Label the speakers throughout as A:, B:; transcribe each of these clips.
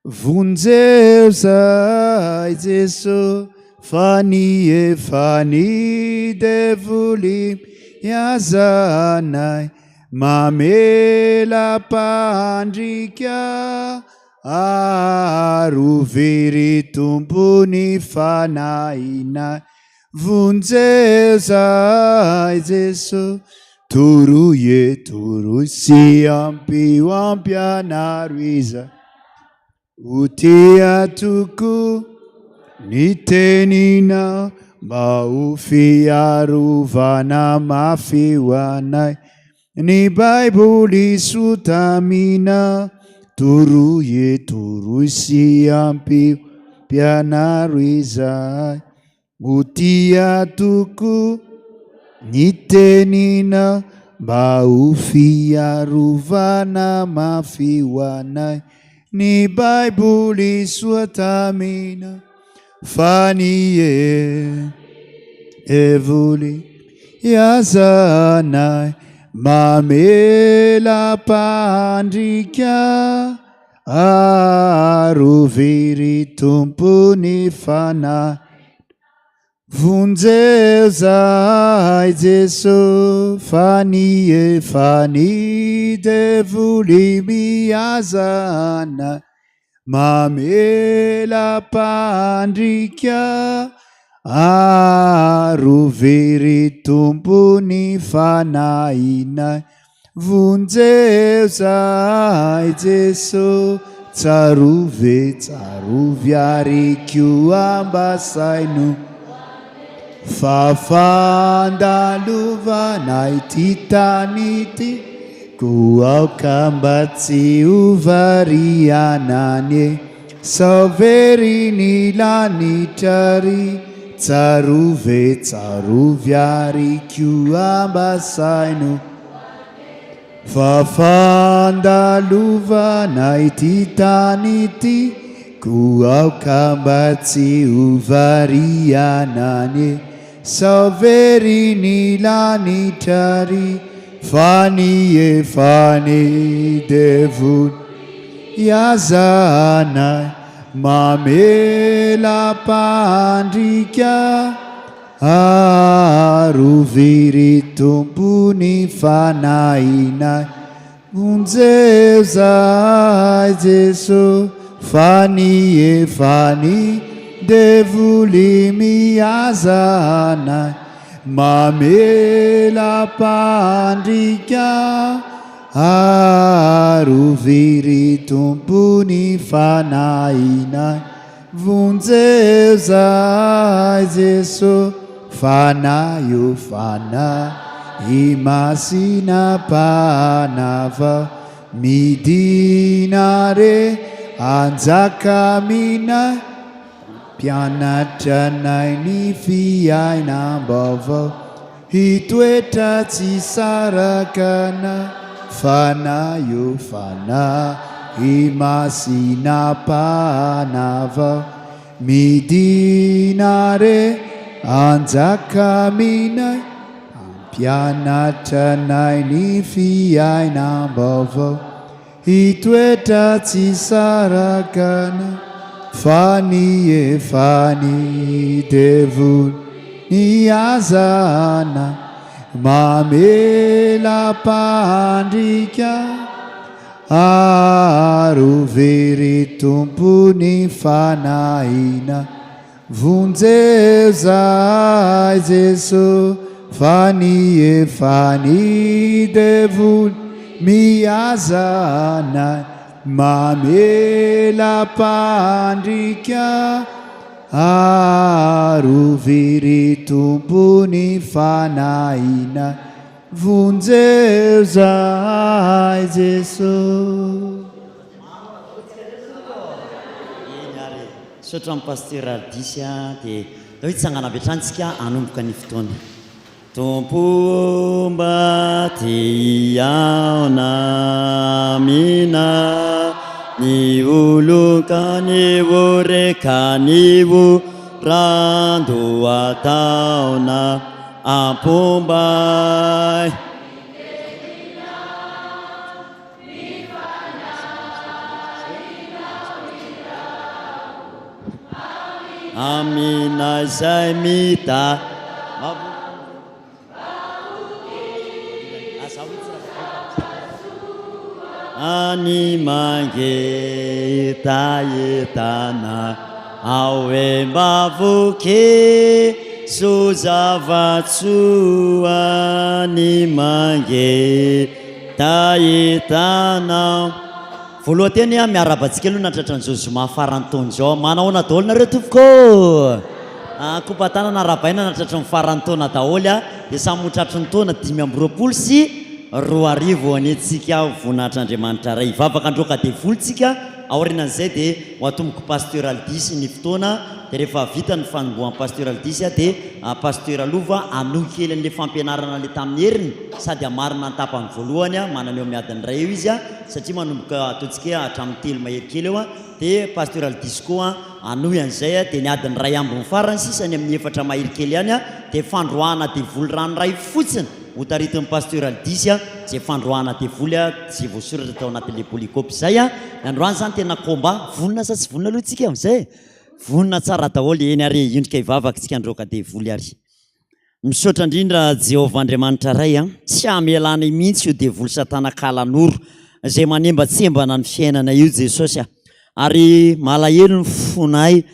A: vonjeo zay Jesosy fany efany de voly miazanay mamela pandrika arovery tompony fanahinay vonjeo zay Jesosy toroy toroy sy ampio ampianaro izay ho tia toko ny teninao mba ho fiarovana mafy ho anay ny Baiboly sotamina toroy toroy sy ampio ampianaro izay ho tia toko ny teninao mba ho fiarovana mafy ho anay ny Baiboly sotamina fany evoly iazanay mamela pandrika arovery tompony fanahy vonjeo zay Jesosy fany efany de voly miazanay mamela pandrika arovery tompony fanahinay vonjeo zay Jesosy tsarovy ary koa ambasaino fafandalovanay ty tany ty koa mba tsy ho varianany savery lanitrary tsarovy ary koa ambasaino fafandalovanay ty tany ty koa mba tsy ho varianany savery lanitrary fany efany de voly iazanay mamela pandrika arovery tompony fanahinay vonjeo zay Jesosy fany efany de voly miazanay mamela pandrika arovery tompony fanahinay vonjeo zay Jesosy fanahy masina panava midinare anjakaminay mpianatranay ny fiainam-baovao hitoetra tsy sarakana fanahy masina panava midinare anjakaminay mpianatranay ny fiainam-baovao hitoetra tsy sarakana fany efany de voly miazanay mamela pandrika arovery tompony fanahinay vonjeo zay Jesosy fany efany de voly miazanay mamela pandrika arovery tompony fanahinay vonjeo zay Jesosy.
B: Sotra amin'ny pasteur Ardisy dia hoe tsangana avy hatransika anomboka ny fotoana. Tompo mba tiaona mina ny oloka ny oreka ny rando ataona ampomba amina izay mita any mangetahitana ao embavoke sozavatsoa ny mangetahitana. Voalohanteny a miarabantsika aloha natratra ny zozoma farantaony zao manahoana daholo nareo tompoko kopa-tana narabaina natratra ny farantaona daholo a dia samy motratry ny taona 5 sy 20 anetsika vonahitr'Andriamanitra ray ivavaka androka devolontsika aorinan'izay dia ho atomboko pastoral 10 ny fotoana dia rehefa vita ny fanombohan'ny pastoral 10 dia pastoral lova anohy kely an'le fampianarana le tamin'ny heriny sady amarina ny tapany voalohany a manana eo miadiny ray eo izy a satria manomboka ataontsika hatramin'ny 3 mahery kely eo a dia pastoral 10 koa anohy an'izay a dia ny adiny ray ambiny farany sisany amin'ny 4 mahery kely ihany a dia fandroahana devoly ranoray fotsiny hotaritin'ny pastoral 10 a zay fandroahana devoly a zay voasoratra tao anatin'le polikopy zay a androany zany tena komba vonona sa tsy vonona aloha tsika amin'izay vonona tsara daholo eny ary indrika ivavaka tsika androka devoly ary misaotra indrindra Jehovah Andriamanitra ray a tsy hamelana mihitsy io devoly satana kalanoro zay manembatsembana ny fiainana io Jesosy a ary malahelo ny fonay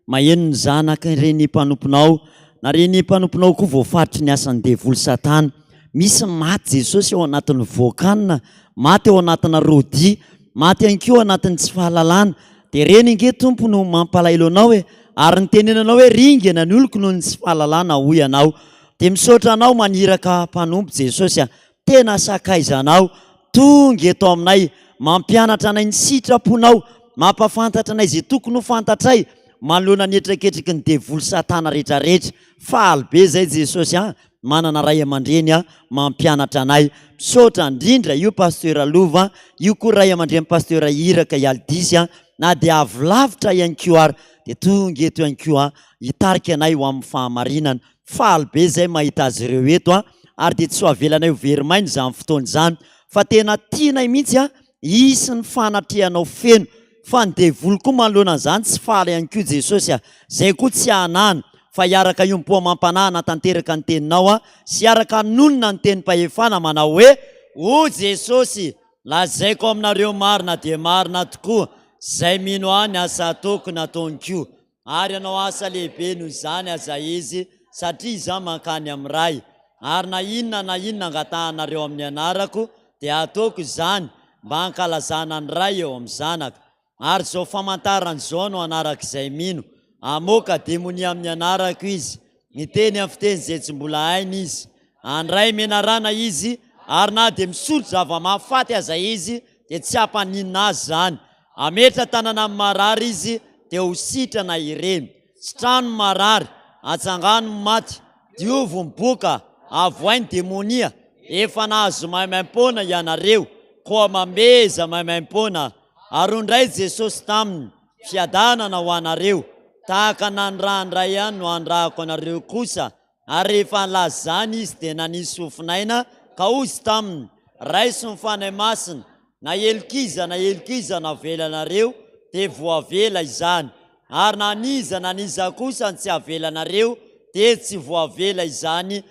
B: maheno ny zanaka reny mpanomponao na reny mpanomponao koa voafaritry ny asan'ny devoly satana misy maty Jesosy ao anatin'ny voakanina maty ao anatina rodi maty ihany koa ao anatin'ny tsy fahalalana dia reny inge tompo no mampalahelo anao ary ny tenenanao hoe ringana ny oloko noho ny tsy fahalalana hoy anao dia misaotra anao maniraka mpanompo Jesosy a tena sakaizanao tonga eto aminay mampianatra anay ny sitraponao mampafantatra anay izay tokony ho fantatray manoloana ny etraketriky ny devoly satana rehetrarehetra faly be zay Jesosy a manana ray aman-dreny a mampianatra anay misaotra indrindra io pastoera lova io koa ray aman-dreny pastoera iraka ialdisy a na dia avolavitra ihany koa ary dia tonga eto ihany koa hitarika anay ho amin'ny fahamarinana faly be zay mahita azy ireo eto a ary dia tsy ho avelanay ho verimainy izany fotoana izany fa tena tianay mihitsy a isy ny fanatrehanao feno fa ny devoly koa manoloana izany tsy faly ihany koa Jesosy a zay koa tsy hanana fa hiaraka iompo mampanahana tanteraka ny teninao a sy hiaraka nonona ny tenim-pahefana manao hoe o Jesosy lazaiko aminareo marina dia marina tokoa zay mino any asa tokony ataonko ary anao asa lehibe noho izany aza izy satria izaho mankany amin'ny ray ary na inona angatahanareo amin'ny anarako dia ataoko izany mba hankalazana ny ray eo amin'ny zanaka ary zao famantarana zao no anarak'izay mino amoka demonia amin'ny anarako izy miteny amin'ny fiteny zay tsy mbola hainy izy andray menarana izy ary na dia misotro zava-mahafaty aza izy dia tsy hampaninina azy zany ametra tanana amin'ny marary izy dia ho sitrana ireny sy trano marary atsangano maty diovo miboka avoainy demonia efa nahazo maimaim-pona ianareo koa mameza maimaim-pona ary ondray Jesosy taminy fiadanana ho anareo tahaka nandrahandray ihany no andrahako anareo kosa ary rehefa nlazany izy dia nanisy ofinaina ka ozy taminy raiso ny fanay masina na elikiza navelanareo dia voavela izany ary naniza kosa ny tsy avelanareo dia tsy voavela izany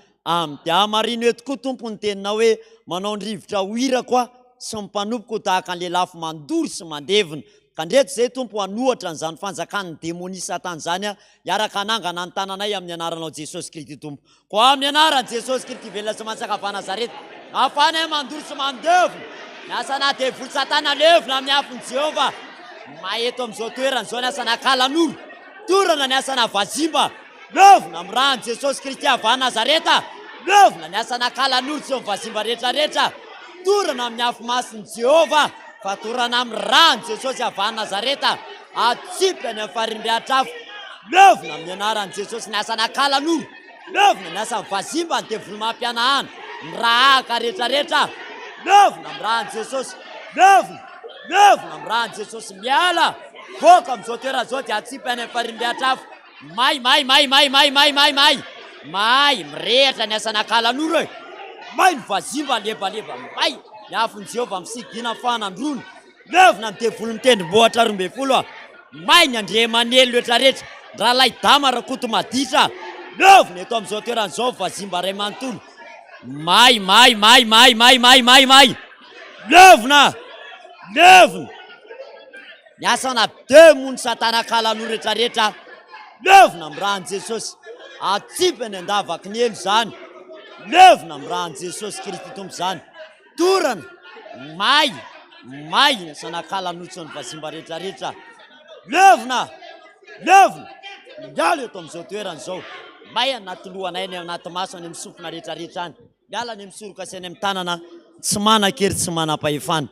B: dia amarino eto koa tompo ny teninao hoe manao ny rivotra hoira koa sy mimpanompoko tahaka an'le lafo mandory sy mandevina ka ndreto zay tompo hanohatra n'izany fanjakan'ny demonia satana zany a hiaraka anangana ny tananay amin'ny anaranao Jesosy Kristy tompo ko amin'ny anaran'i Jesosy Kristy velona sy mantsaka Nazareta afanay mandory sy mandevina ny asana devoly satana levina amin'ny afon'i Jehovah maeto amin'izao toerana zao ny asana kalan'olo torana ny asana vazimba levina amin'ny ran'i Jesosy Kristy avy Nazareta levina ny asana kalan'olo sy amin'ny vazimba rehetrarehetra torana amin'ny afo masin'i Jehovah fa torana amin'ny ran'i Jesosy avy Nazareta atsipy ny amin'ny farimbiatra afo levina amin'ny anaran'i Jesosy ny asana kalan'olo levina ny asana vazimba ny devoly mampianahana ny rahaka rehetrarehetra levina amin'ny ran'i Jesosy levina amin'ny ran'i Jesosy miala voaka amin'izao toerana zao dia atsipy any amin'ny farimbiatra afo may mirehatra ny asana kalan'olo e may ny vazimba lebaleba may ny afon'i Jehovah misigina fanandrona levina ny devoly mitendrim-bohatra 12 may ny andre manelo rehetrarehetra raha lay dama rakoto maditra levona eto amin'izao toeran'izao vazimba ray manontolo may levona miasana demony satanakala aloha rehetrarehetra levona am'rahan Jesosy atsipany andavaky ny elo zany levona am'rahan Jesosy Kristy tompo zany torana may sanakala anotsony vazimba rehetrarehetra levona miala eto amin'izao toerana zao may anaty lohanay ny anaty maso any amin'ny sofina rehetrarehetra any miala any amin'ny soroka sy any amin'ny tanana tsy manan-kery tsy manam-pahefana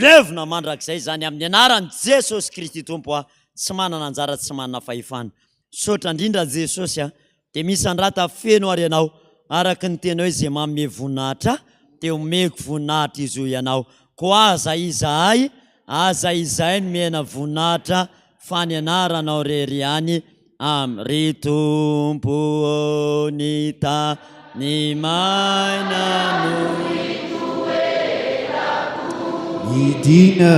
B: levona mandrakizay zany amin'ny anarany Jesosy Kristy tompo tsy manana anjara tsy manana fahefana sotra indrindra Jesosy dia misy andrata feno ary ianao araka ny tena hoe zay manome voninahitra dia omeko voninahitra izy io ianao ko aza izahay no mena voninahitra fa ny anaranao rery any ry tompo ny tany maina no
A: midina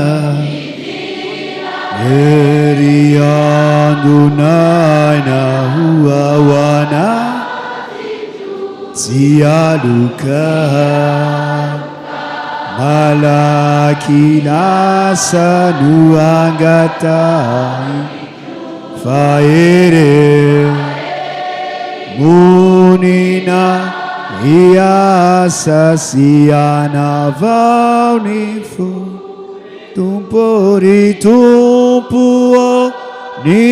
A: ery andonaina hoahoana tsy aloka malaky lasa no angatay fa ere monina iasa sy anavao ny fo tompo ry tompo ny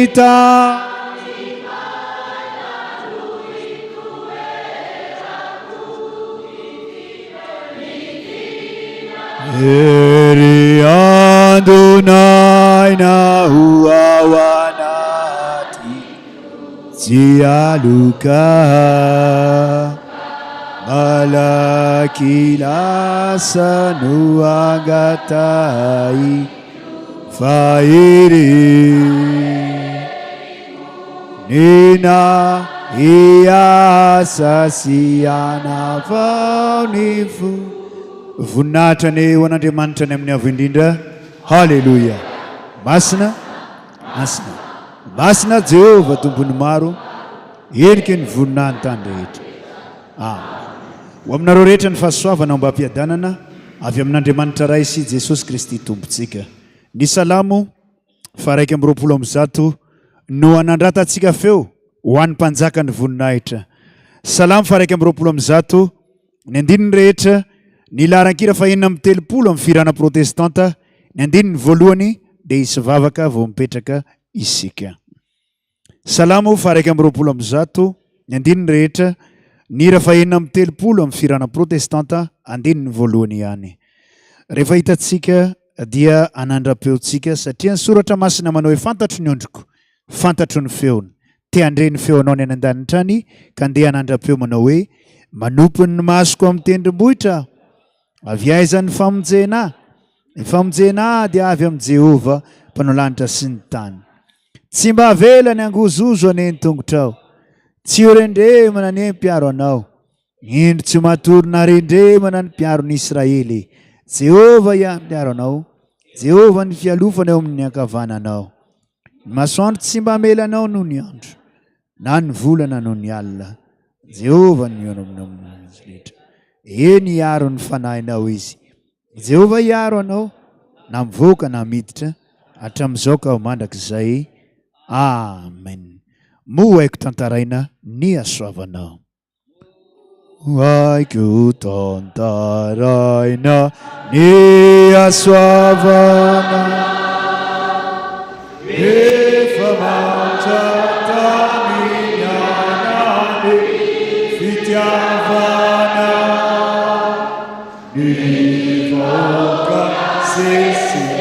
A: ery andonaina hoahoanaty tsy aloka malaky lasa no angatay fa ere nina iasa sy anavao ny fo voninahitra ny ho an'Andriamanitra ny amin'ny avo indrindra halleloia masina Jehovah tompony maro endrika ny voninahiny tany rehetra ho aminareo rehetra ny fahasoavana mba hampiadanana avy amin'Andriamanitra ray sy Jesosy Kristy tompontsika ny salamo 120 no anandratantsika feo ho an'ny mpanjaka ny voninahitra salamo 120 ny andininy rehetra ny laharan-kira 430 amin'ny firana protestanta ny andininy voalohany dia isy vavaka vao mipetraka isika salamo 120 ny andininy rehetra ny hira 430 amin'ny firana protestanta andininy voalohany ihany rehefa hitantsika dia anandram-peontsika satria ny soratra masina manao hoe fantatro ny ondriko fantatro ny feony te andre ny feonao ny any an-danitra any ka andeha anandram-peo manao hoe manompo ny masoko amin'ny tendrombohitra avy aiza ny famonjena dia avy amin'ny Jehova mpanao lanitra sy ny tany tsy mba avela ny angozozo aneny tongotrao tsy ho rendremana ny mpiaro anao indro tsy matorona rendremana ny mpiaro ny Israely Jehova ihany mpiaro anao Jehova ny fialofana eo amin'ny ankavananao ny masoandro tsy mba amelanao noho ny andro na ny volana noho ny alina Jehova ny eo amin'ny rehetra eny hiaro ny fanahinao izy Jehova hiaro anao na mivoaka na miditra hatramin'izao ka ho mandrakizay amen mo haiko tantaraina ny asoavanao haiko tantaraina ny asoavana efa mantrataminianany fitiavana ny vahoaka sesena